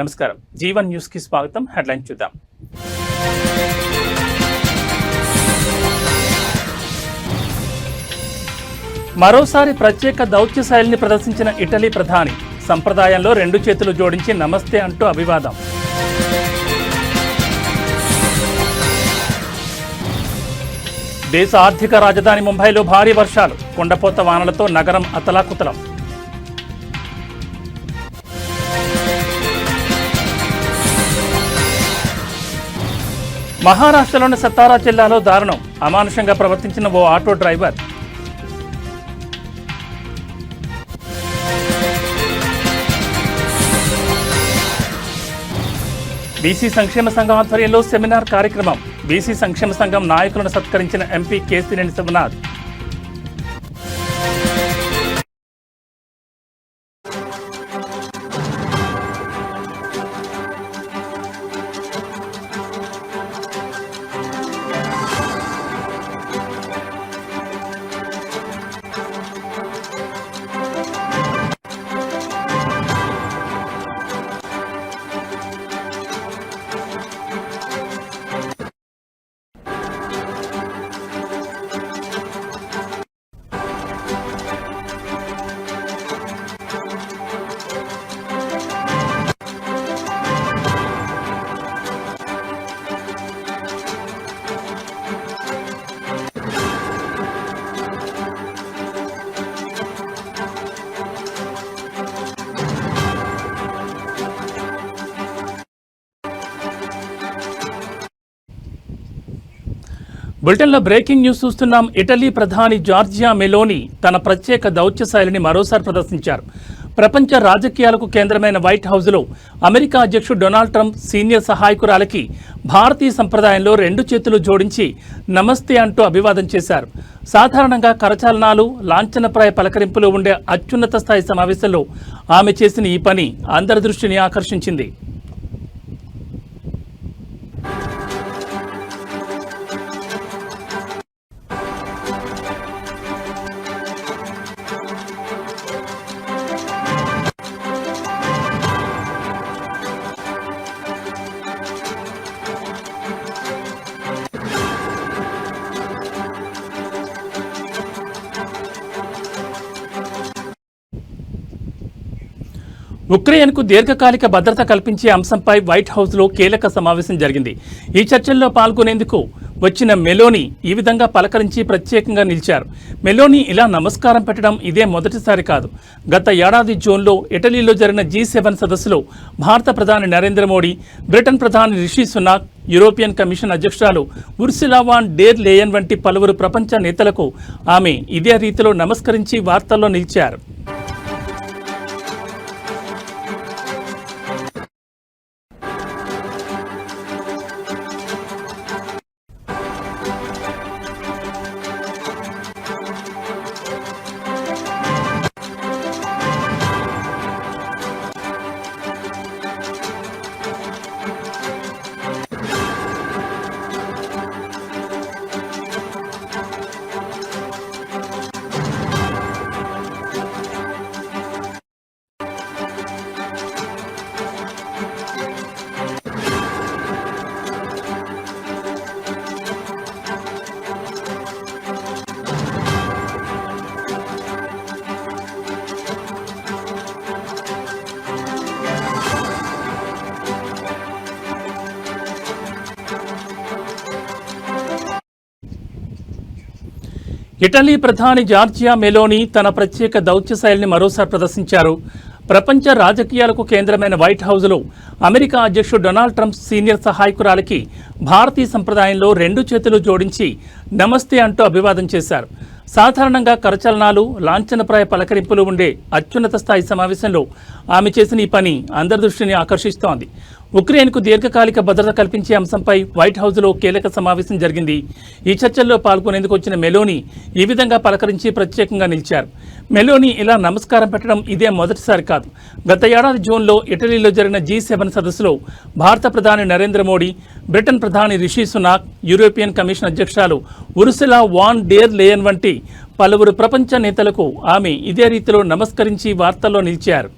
నమస్కారం. జీవన్ న్యూస్ కి స్వాగతం. హెడ్లైన్ చూద్దాం. మరోసారి ప్రత్యేక దౌత్య శైలిని ప్రదర్శించిన ఇటలీ ప్రధాని. సంప్రదాయంలో 2 చేతులు జోడించి నమస్తే అంటూ అభివాదం. దేశ ఆర్థిక రాజధాని ముంబైలో భారీ వర్షాలు. కుండపోత వానలతో నగరం అతలాకుతలం. మహారాష్ట్రలోని సతారా జిల్లాలో దారుణం. అమానుషంగా ప్రవర్తించిన ఓ ఆటో డ్రైవర్. బీసీ సంక్షేమ సంఘం ఆధ్వర్యంలో సెమినార్ కార్యక్రమం. బీసీ సంక్షేమ సంఘం నాయకులను సత్కరించిన ఎంపీ కేసినేని శివనాథ్. బులెటిన్లో బ్రేకింగ్ న్యూస్ చూస్తున్నాం. ఇటలీ ప్రధాని జార్జియా మెలోని తన ప్రత్యేక దౌత్య శైలిని మరోసారి ప్రదర్శించారు. ప్రపంచ రాజకీయాలకు కేంద్రమైన వైట్ హౌస్లో అమెరికా అధ్యక్షుడు డొనాల్డ్ ట్రంప్ సీనియర్ సహాయకురాలకి భారతీయ సంప్రదాయంలో 2 చేతులు జోడించి నమస్తే అంటూ అభివాదం చేశారు. సాధారణంగా కరచాలనాలు, లాంఛనప్రాయ పలకరింపులు ఉండే అత్యున్నత స్థాయి సమావేశంలో ఆమె చేసిన ఈ పని అందరి దృష్టిని ఆకర్షించింది. ఉక్రెయిన్కు దీర్ఘకాలిక భద్రత కల్పించే అంశంపై వైట్ హౌస్లో కీలక సమావేశం జరిగింది. ఈ చర్చల్లో పాల్గొనేందుకు వచ్చిన మెలోని ఈ విధంగా పలకరించి ప్రత్యేకంగా నిలిచారు. మెలోని ఇలా నమస్కారం పెట్టడం ఇదే మొదటిసారి కాదు. గత ఏడాది జూన్లో ఇటలీలో జరిగిన G7 సదస్సులో భారత ప్రధాని నరేంద్ర మోడీ, బ్రిటన్ ప్రధాని రిషి సునాక్, యూరోపియన్ కమిషన్ అధ్యక్షురాలు ఉర్సులా వాన్ డెర్ లేయన్ వంటి పలువురు ప్రపంచ నేతలకు ఆమె ఇదే రీతిలో నమస్కరించి వార్తల్లో నిలిచారు. ఇటలీ ప్రధాని జార్జియా మెలోని తన ప్రత్యేక దౌత్య శైలిని మరోసారి ప్రదర్శించారు. ప్రపంచ రాజకీయాలకు కేంద్రమైన వైట్ హౌస్లో అమెరికా అధ్యక్షుడు డొనాల్డ్ ట్రంప్ సీనియర్ సహాయకురాలకి భారతీయ సంప్రదాయంలో 2 చేతులు జోడించి నమస్తే అంటూ అభివాదం చేశారు. సాధారణంగా కరచలనాలు, లాంఛనప్రాయ పలకరింపులు ఉండే అత్యున్నత స్థాయి సమావేశంలో ఆమె చేసిన ఈ పని అందరి దృష్టిని ఆకర్షిస్తోంది. ఉక్రెయిన్కు దీర్ఘకాలిక భద్రత కల్పించే అంశంపై వైట్ హౌస్లో కీలక సమావేశం జరిగింది. ఈ చర్చల్లో పాల్గొనేందుకు వచ్చిన మెలోని ఈ విధంగా పలకరించి ప్రత్యేకంగా నిలిచారు. మెలోని ఇలా నమస్కారం పెట్టడం ఇదే మొదటిసారి కాదు. గత ఏడాది జూన్లో ఇటలీలో జరిగిన G7 సదస్సులో భారత ప్రధాని నరేంద్ర మోడీ, బ్రిటన్ ప్రధాని రిషి సునాక్, యూరోపియన్ కమిషన్ అధ్యక్షురాలు ఉర్సులా వాన్ డెర్ లేయన్ వంటి పలువురు ప్రపంచ నేతలకు ఆమె ఇదే రీతిలో నమస్కరించి వార్తల్లో నిలిచారు.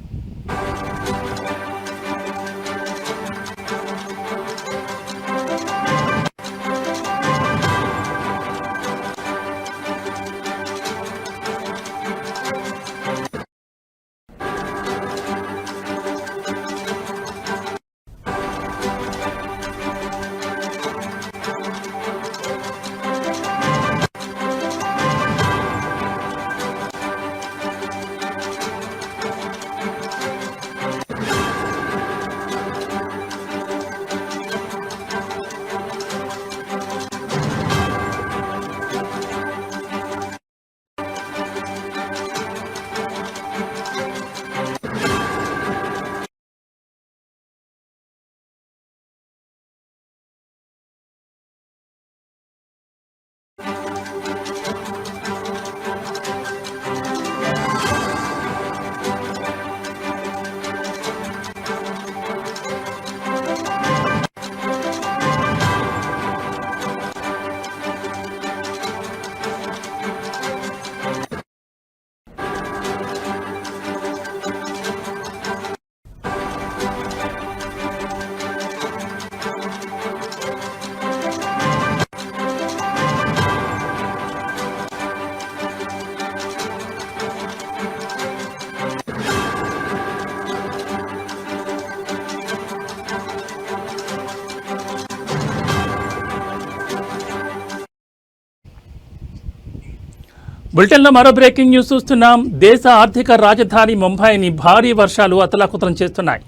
బులెటిన్లో మరో బ్రేకింగ్ న్యూస్ చూస్తున్నాం. దేశ ఆర్థిక రాజధాని ముంబైని భారీ వర్షాలు అతలాకుతలం చేస్తున్నాయి.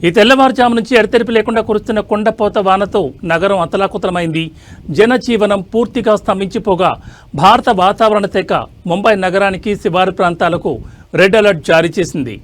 ఈ తెల్లవారుజాము నుంచి ఎడతెరిపి లేకుండా కురుస్తున్న కుండపోత వానతో నగరం అతలాకుతలమైంది. జనజీవనం పూర్తిగా స్తంభించిపోగా భారత వాతావరణ శాఖ ముంబై నగరానికి శివారు ప్రాంతాలకు రెడ్ అలర్ట్ జారీ చేసింది.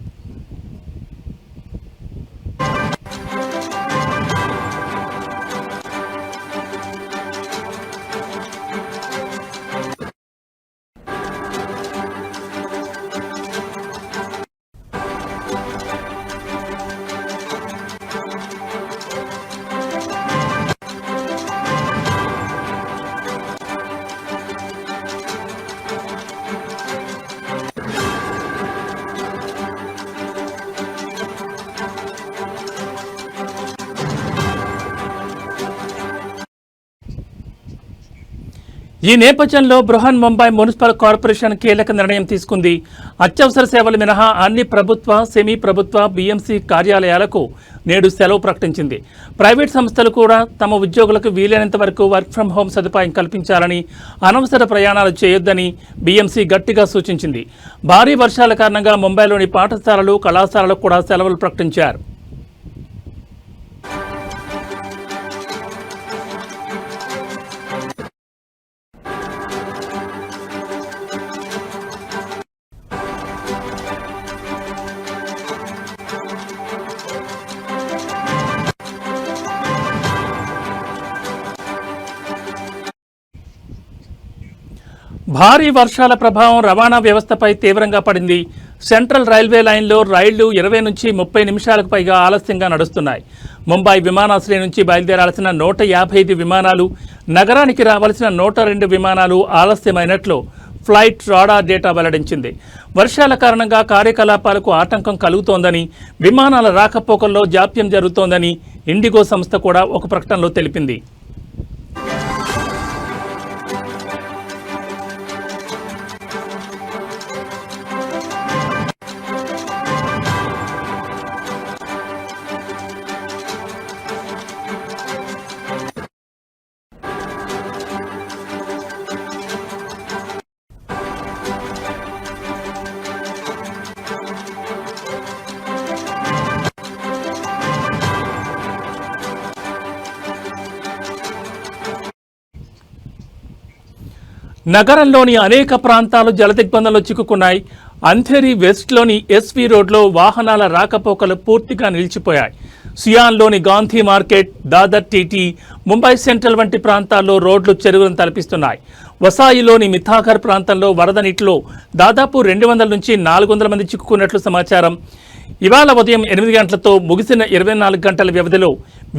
ఈ నేపథ్యంలో బృహన్ ముంబై మున్సిపల్ కార్పొరేషన్ కీలక నిర్ణయం తీసుకుంది. అత్యవసర సేవలు మినహా అన్ని ప్రభుత్వ, సెమీ ప్రభుత్వ, బీఎంసీ కార్యాలయాలకు నేడు సెలవు ప్రకటించింది. ప్రైవేట్ సంస్థలు కూడా తమ ఉద్యోగులకు వీలైనంత వరకు వర్క్ ఫ్రం హోం సదుపాయం కల్పించాలని, అనవసర ప్రయాణాలు చేయొద్దని బీఎంసీ గట్టిగా సూచించింది. భారీ వర్షాల కారణంగా ముంబైలోని పాఠశాలలు, కళాశాలలకు కూడా సెలవులు ప్రకటించారు. భారీ వర్షాల ప్రభావం రవాణా వ్యవస్థపై తీవ్రంగా పడింది. సెంట్రల్ రైల్వే లైన్లో రైళ్లు 20 నుంచి 30 నిమిషాలకు పైగా ఆలస్యంగా నడుస్తున్నాయి. ముంబై విమానాశ్రయం నుంచి బయలుదేరాల్సిన 155 విమానాలు, నగరానికి రావాల్సిన 102 విమానాలు ఆలస్యమైనట్లు ఫ్లైట్ రాడార్ డేటా వెల్లడించింది. వర్షాల కారణంగా కార్యకలాపాలకు ఆటంకం కలుగుతోందని, విమానాల రాకపోకల్లో జాప్యం జరుగుతోందని ఇండిగో సంస్థ కూడా ఒక ప్రకటనలో తెలిపింది. నగరంలోని అనేక ప్రాంతాలు జలదిగ్బంధంలో చిక్కుకున్నాయి. అంధేరి వెస్ట్లోని ఎస్వి రోడ్లో వాహనాల రాకపోకలు పూర్తిగా నిలిచిపోయాయి. సియాన్లోని Gandhi market, Dadar TT, Mumbai central వంటి ప్రాంతాల్లో రోడ్లు చెరువులను తలపిస్తున్నాయి. వసాయిలోని మిథాఘర్ ప్రాంతంలో వరద నీటిలో దాదాపు 200 నుంచి 400 మంది చిక్కుకున్నట్లు సమాచారం. ఇవాళ ఉదయం 8 గంటలతో ముగిసిన 24 గంటల వ్యవధిలో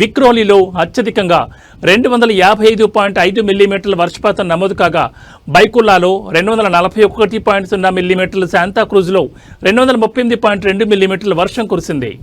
విక్రోలీలో అత్యధికంగా 255.5 మిల్లీమీటర్ల వర్షపాతం నమోదు కాగా, బైకుల్లాలో 241.0 మిల్లీమీటర్లు, శాంతాక్రూజ్లో 238.2 మిల్లీమీటర్ల వర్షం కురిసింది.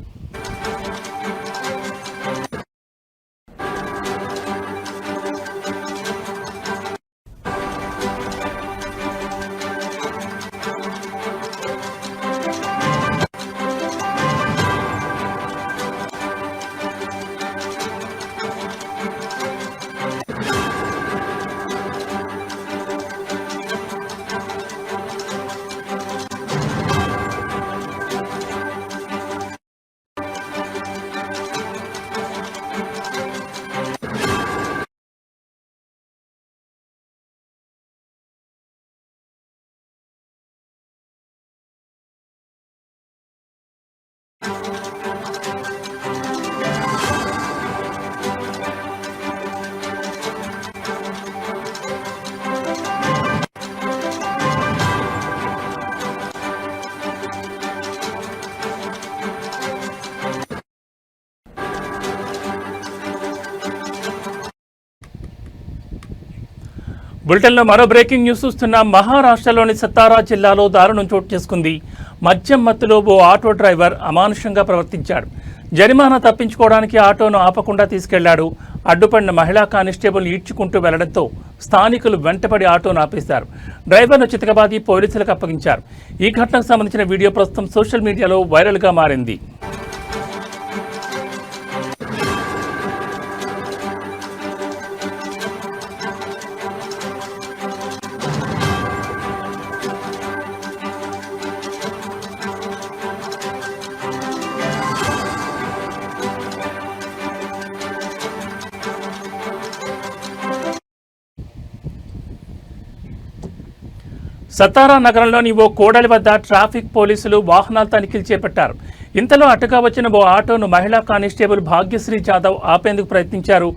బులెటిన్లో మరో బ్రేకింగ్ న్యూస్ చూస్తున్నాం. మహారాష్ట్రలోని సతారా జిల్లాలో దారుణం చోటు చేసుకుంది. మద్యం మత్తులో ఓ ఆటో డ్రైవర్ అమానుషంగా ప్రవర్తించాడు. జరిమానా తప్పించుకోవడానికి ఆటోను ఆపకుండా తీసుకెళ్లాడు. అడ్డుపడిన మహిళా కానిస్టేబుల్ ఈడ్చుకుంటూ వెళ్లడంతో స్థానికులు వెంటపడి ఆటోను ఆపేశారు. డ్రైవర్ను చితకబాది పోలీసులకు అప్పగించారు. ఈ ఘటనకు సంబంధించిన వీడియో ప్రస్తుతం సోషల్ మీడియాలో వైరల్గా మారింది. సతారా నగరంలోని ఓ కూడలి వద్ద ట్రాఫిక్ పోలీసులు వాహనాల తనిఖీలు చేపట్టారు. ఇంతలో అటుగా వచ్చిన ఓ ఆటోను మహిళా కానిస్టేబుల్ భాగ్యశ్రీ జాదవ్ ఆపేందుకు ప్రయత్నించారు.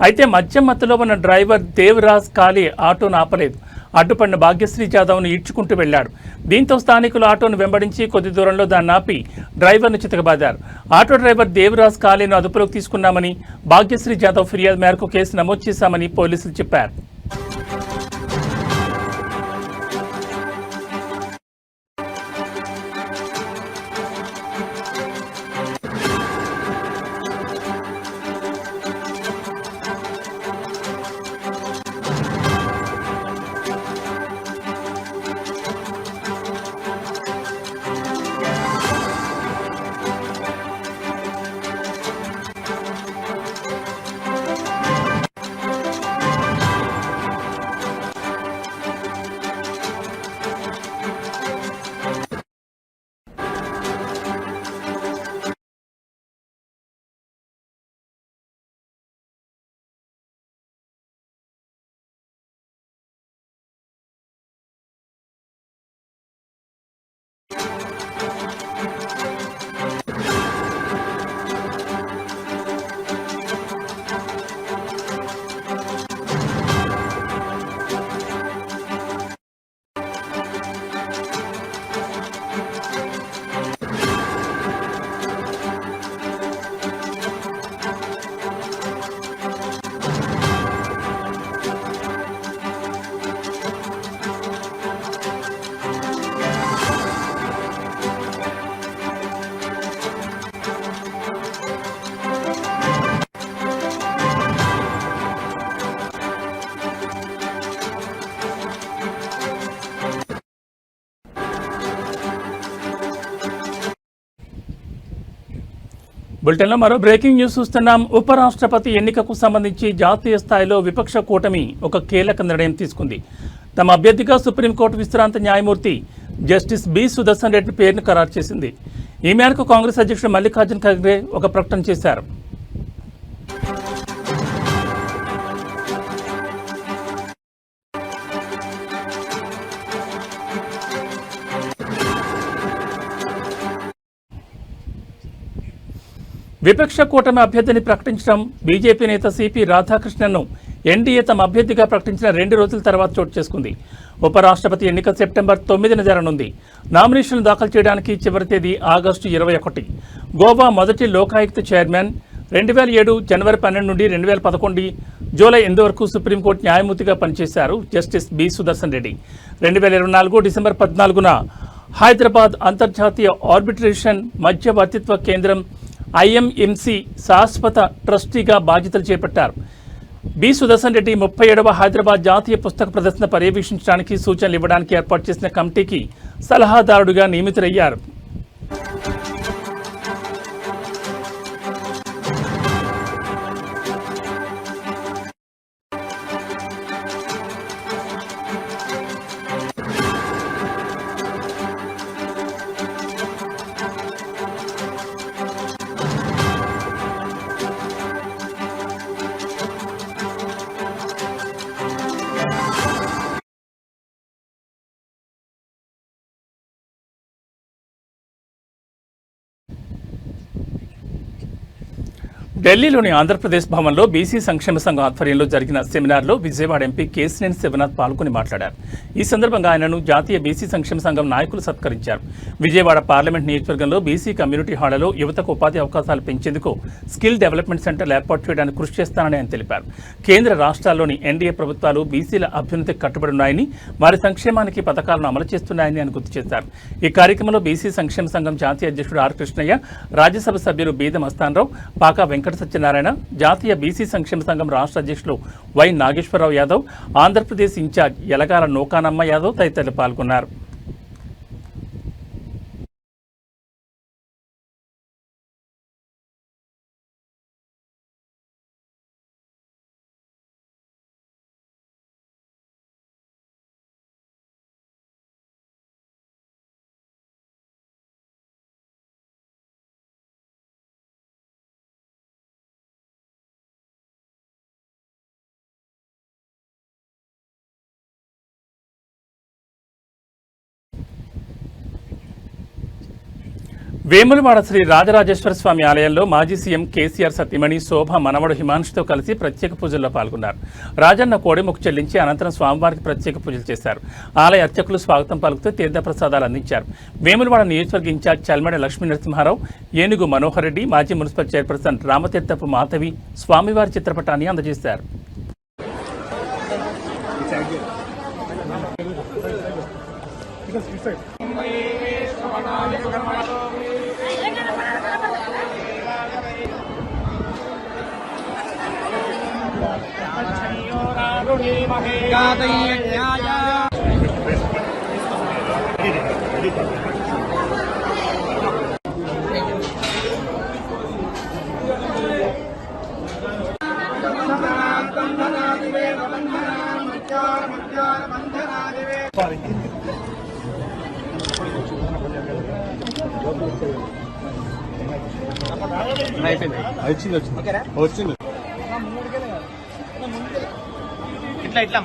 అయితే మద్యం మత్తులో ఉన్న డ్రైవర్ దేవరాజ్ కాళీ ఆటోను ఆపలేదు. అడ్డుపడిన భాగ్యశ్రీ జాదవ్ను ఈడ్చుకుంటూ వెళ్లాడు. దీంతో స్థానికులు ఆటోను వెంబడించి కొద్ది దూరంలో దాన్ని ఆపి డ్రైవర్ను చితకబాదారు. ఆటో డ్రైవర్ దేవరాజ్ కాళీను అదుపులోకి తీసుకున్నామని, భాగ్యశ్రీ జాదవ్ ఫిర్యాదు మేరకు కేసు నమోదు చేశామని పోలీసులు చెప్పారు. బులెటిన్లో మరో బ్రేకింగ్ న్యూస్ చూస్తున్నాం. ఉపరాష్ట్రపతి ఎన్నికకు సంబంధించి జాతీయ స్థాయిలో విపక్ష కూటమి ఒక కీలక నిర్ణయం తీసుకుంది. తమ అభ్యర్థిగా సుప్రీంకోర్టు విశ్రాంత న్యాయమూర్తి జస్టిస్ బి సుదర్శన్ రెడ్డి పేరును ఖరారు చేసింది. ఈ మేరకు కాంగ్రెస్ అధ్యక్షుడు మల్లికార్జున ఖర్గే ఒక ప్రకటన చేశారు. విపక్ష కూటమి అభ్యర్థిని ప్రకటించడం బీజేపీ నేత సిపి రాధాకృష్ణన్ను ఎన్డీఏ తమ అభ్యర్థిగా ప్రకటించిన 2 రోజుల తర్వాత చోటు చేసుకుంది. ఉపరాష్ట్రపతి ఎన్నిక సెప్టెంబర్ 9న జరగనుంది. నామినేషన్లు దాఖలు చేయడానికి చివరి తేదీ ఆగస్టు 21. గోవా మొదటి లోకాయుక్త చైర్మన్ 2007 జనవరి 12 నుండి 2011 జూలై 8 వరకు సుప్రీంకోర్టు న్యాయమూర్తిగా పనిచేశారు justice B Sudarshan Reddy. 2024 December 14న హైదరాబాద్ అంతర్జాతీయ ఆర్బిట్రేషన్ మధ్యవర్తిత్వ కేంద్రం ఐఎంఎంసి శాశ్వత ట్రస్టీగా బాధ్యతలు చేపట్టారు. బి సుదర్శన్ రెడ్డి 37వ హైదరాబాద్ జాతీయ పుస్తక ప్రదర్శన పర్యవేక్షించడానికి సూచనలు ఇవ్వడానికి ఏర్పాటు చేసిన కమిటీకి సలహాదారుడిగా నియమితులయ్యారు. ఢిల్లీలోని ఆంధ్రప్రదేశ్ భవన్లో బీసీ సంక్షేమ సంఘం ఆధ్వర్యంలో జరిగిన సెమినార్లో విజయవాడ ఎంపీ కేశినేని శివనాథ్ పాల్గొని మాట్లాడారు. ఈ సందర్భంగా ఆయనను జాతీయ బీసీ సంక్షేమ సంఘం నాయకులు సత్కరించారు. విజయవాడ పార్లమెంట్ నియోజకవర్గంలో బీసీ కమ్యూనిటీ హాళ్లలో యువతకు ఉపాధి అవకాశాలు పెంచేందుకు స్కిల్ డెవలప్మెంట్ సెంటర్లు ఏర్పాటు చేయడానికి కృషి చేస్తానని ఆయన తెలిపారు. కేంద్ర రాష్ట్రాల్లోని ఎన్డీఏ ప్రభుత్వాలు బీసీల అభ్యున్నతికి కట్టుబడి ఉన్నాయని, వారి సంక్షేమానికి పథకాలను అమలు చేస్తున్నాయని ఆయన గుర్తు చేశారు. ఈ కార్యక్రమంలో బీసీ సంక్షేమ సంఘం జాతీయ అధ్యక్షుడు ఆర్ కృష్ణయ్య, రాజ్యసభ సభ్యులు బీద మస్తానరావు, పాకా వెంకట సత్యనారాయణ, జాతీయ బీసీ సంక్షేమ సంఘం రాష్ట్ర అధ్యక్షులు వై నాగేశ్వరరావు యాదవ్, ఆంధ్రప్రదేశ్ ఇన్ఛార్జ్ యలగాల నూకానమ్మ యాదవ్ తదితరులు పాల్గొన్నారు. వేములవాడ శ్రీ రాజరాజేశ్వర స్వామి ఆలయంలో మాజీ సీఎం కేసీఆర్ సతీమణి శోభ మనవడు హిమాంశుతో కలిసి ప్రత్యేక పూజల్లో పాల్గొన్నారు. రాజన్న కోడెముక్కు చెల్లించి అనంతరం స్వామివారికి ప్రత్యేక పూజలు చేశారు. ఆలయ అర్చకులు స్వాగతం పలుకుతూ తీర్థప్రసాదాలు అందించారు. వేములవాడ నియోజకవర్గ ఇన్ఛార్జ్ చల్మడి లక్ష్మీ నరసింహారావు, ఏనుగు మనోహర్ రెడ్డి, మాజీ మున్సిపల్ చైర్పర్సన్ రామతీర్థపు మాధవి స్వామివారి చిత్రపటాన్ని అందజేశారు. వచ్చింది ఇట్లా ఇట్లా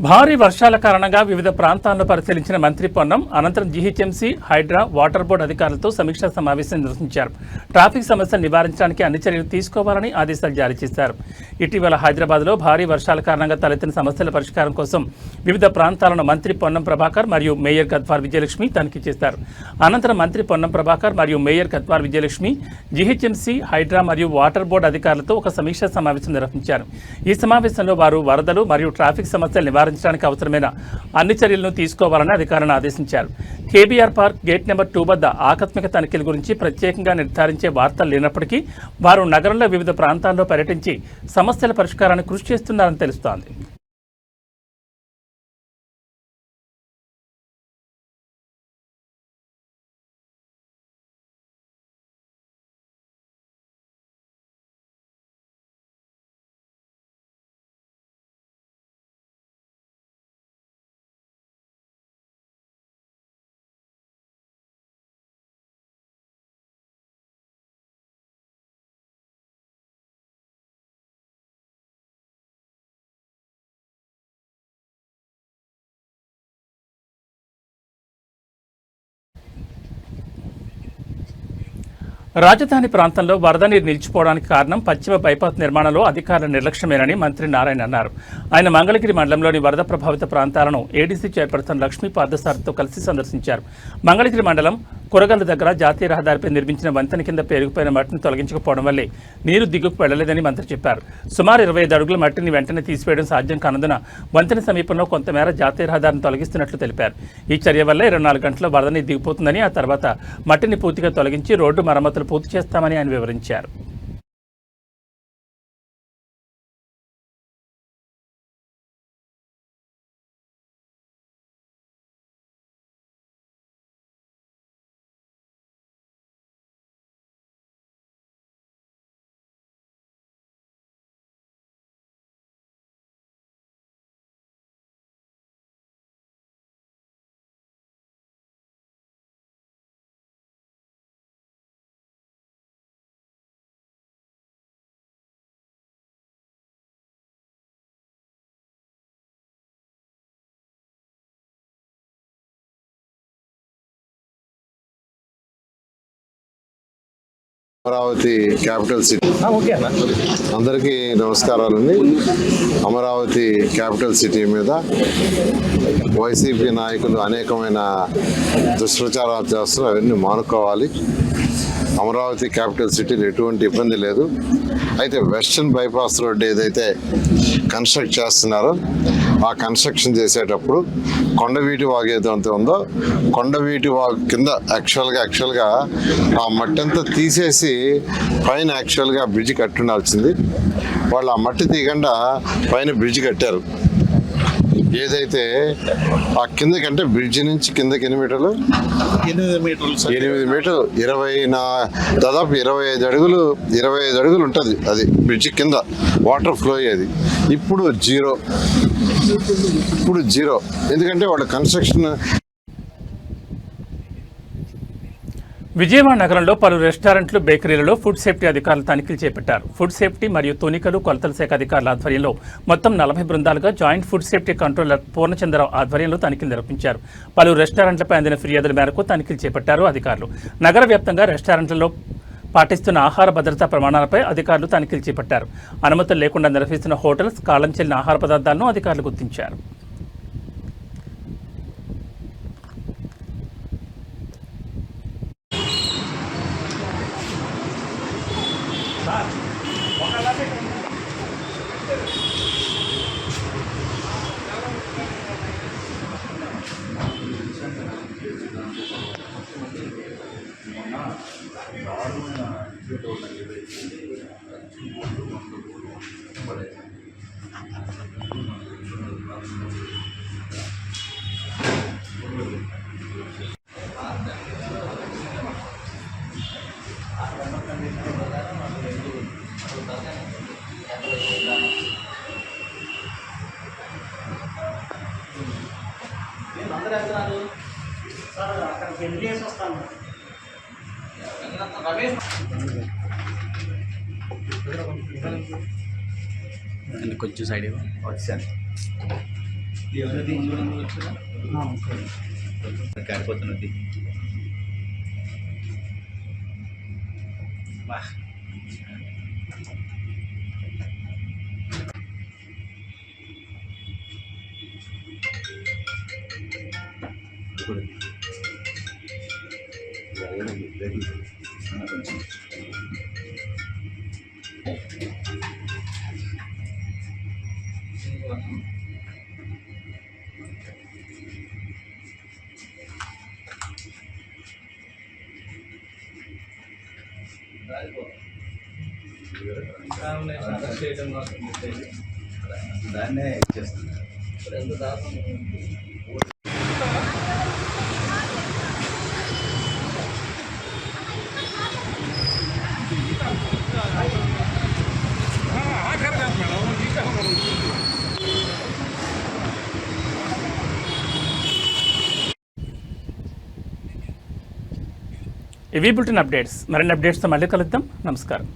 భారీ వర్షాల కారణంగా వివిధ ప్రాంతాల్లో పరిశీలించిన మంత్రి పొన్నం అనంతరం జీహెచ్ఎంసీ, హైడ్రా, వాటర్ బోర్డు అధికారులతో సమీక్షా సమావేశం నిర్వహించారు. ట్రాఫిక్ సమస్యలు నివారించడానికి అన్ని చర్యలు తీసుకోవాలని ఆదేశాలు జారీ చేశారు. ఇటీవల హైదరాబాద్లో భారీ వర్షాల కారణంగా తలెత్తిన సమస్యల పరిష్కారం కోసం వివిధ ప్రాంతాలను మంత్రి పొన్నం ప్రభాకర్ మరియు మేయర్ గద్వార్ విజయలక్ష్మి తనిఖీ చేశారు. అనంతరం మంత్రి పొన్నం ప్రభాకర్ మరియు మేయర్ గద్వార్ విజయలక్ష్మి జీహెచ్ఎంసీ, హైడ్రా మరియు వాటర్ బోర్డు అధికారులతో ఒక సమీక్షా సమావేశం నిర్వహించారు. ఈ సమావేశంలో వారు వరదలు మరియు ట్రాఫిక్ సమస్యలు నివారించడానికి అవసరమైన అన్ని చర్యలను తీసుకోవాలని అధికారులను ఆదేశించారు. కేబీఆర్ పార్క్ గేట్ నెంబర్ 2 వద్ద ఆకస్మిక తనిఖీల గురించి ప్రత్యేకంగా నిర్ధారించే వార్తలు లేనప్పటికీ వారు నగరంలో వివిధ ప్రాంతాల్లో పర్యటించి సమస్యల పరిష్కారానికి కృషి చేస్తున్నారని తెలుస్తోంది. రాజధాని ప్రాంతంలో వరద నీరు నిలిచిపోవడానికి కారణం పశ్చిమ బైపాస్ నిర్మాణంలో అధికారుల నిర్లక్ష్యమేనని మంత్రి నారాయణ అన్నారు. ఆయన మంగళగిరి మండలంలోని వరద ప్రభావిత ప్రాంతాలను ఏడీసీ చైర్పర్సన్ లక్ష్మీ పార్థసారథితో కలిసి సందర్శించారు. మంగళగిరి మండలం కొరగల్లు దగ్గర జాతీయ రహదారిపై నిర్మించిన వంతెన కింద పేరుకుపోయిన మట్టిని తొలగించకపోవడం వల్లే నీరు దిగుకు వెళ్లలేదని మంత్రి చెప్పారు. సుమారు 25 అడుగుల మట్టిని వెంటనే తీసివేయడం సాధ్యం కానందున వంతెన సమీపంలో కొంతమేర జాతీయ రహదారిని తొలగిస్తున్నట్లు తెలిపారు. ఈ చర్య వల్ల 24 గంటల్లో వరద నీరు దిగిపోతుందని, ఆ తర్వాత మట్టిని పూర్తిగా తొలగించి రోడ్డు మరమ్మతులు పూర్తి చేస్తామని ఆయన వివరించారు. అమరావతి క్యాపిటల్ సిటీ అందరికీ నమస్కారాలండి. అమరావతి క్యాపిటల్ సిటీ మీద వైసీపీ నాయకులు అనేకమైన దుష్ప్రచారాలు చేస్తున్నారు. అవన్నీ మానుకోవాలి. అమరావతి క్యాపిటల్ సిటీలో ఎటువంటి ఇబ్బంది లేదు. అయితే వెస్టర్న్ బైపాస్ రోడ్ ఏదైతే కన్స్ట్రక్ట్ చేస్తున్నారో ఆ కన్స్ట్రక్షన్ చేసేటప్పుడు కొండవీటి వాగు ఏదైతే ఉందో కొండవీటి వాగు కింద యాక్చువల్గా ఆ మట్టి అంతా తీసేసి పైన యాక్చువల్గా బ్రిడ్జ్ కట్టుండాల్సింది. వాళ్ళు ఆ మట్టి తీయకుండా పైన బ్రిడ్జ్ కట్టారు. ఏదైతే ఆ కిందకంటే బ్రిడ్జి నుంచి కిందకి 8 మీటర్లు 8 మీటర్లు దాదాపు 25 అడుగులు ఉంటుంది. అది బ్రిడ్జి కింద వాటర్ ఫ్లో అయ్యేది. ఇప్పుడు జీరో ఎందుకంటే వాళ్ళ కన్స్ట్రక్షన్ విజయవాడ నగరంలో పలు రెస్టారెంట్లు, బేకరీలలో ఫుడ్ సేఫ్టీ అధికారులు తనిఖీలు చేపట్టారు. ఫుడ్ సేఫ్టీ మరియు తూనికలు, కొలతల శాఖ అధికారుల ఆధ్వర్యంలో మొత్తం 40 బృందాలుగా joint food safety controller Purnachandrarao ఆధ్వర్యంలో తనిఖీలు నిర్వహించారు. పలు రెస్టారెంట్లపై అందిన ఫిర్యాదుల మేరకు తనిఖీలు చేపట్టారు అధికారులు. నగర వ్యాప్తంగా రెస్టారెంట్లలో పాటిస్తున్న ఆహార భద్రతా ప్రమాణాలపై అధికారులు తనిఖీలు చేపట్టారు. అనుమతులు లేకుండా నిర్వహిస్తున్న హోటల్స్, కాలం చెల్లిన ఆహార పదార్థాలను అధికారులు గుర్తించారు. కొంచెం సైడ్ వచ్చాను కారిపోతున్నది. దాన్నే చేస్తున్నారు. ఇవి బులెటిన్ అప్డేట్స్. మరిన్ని అప్డేట్స్తో మళ్ళీ కలుద్దాం. నమస్కారం.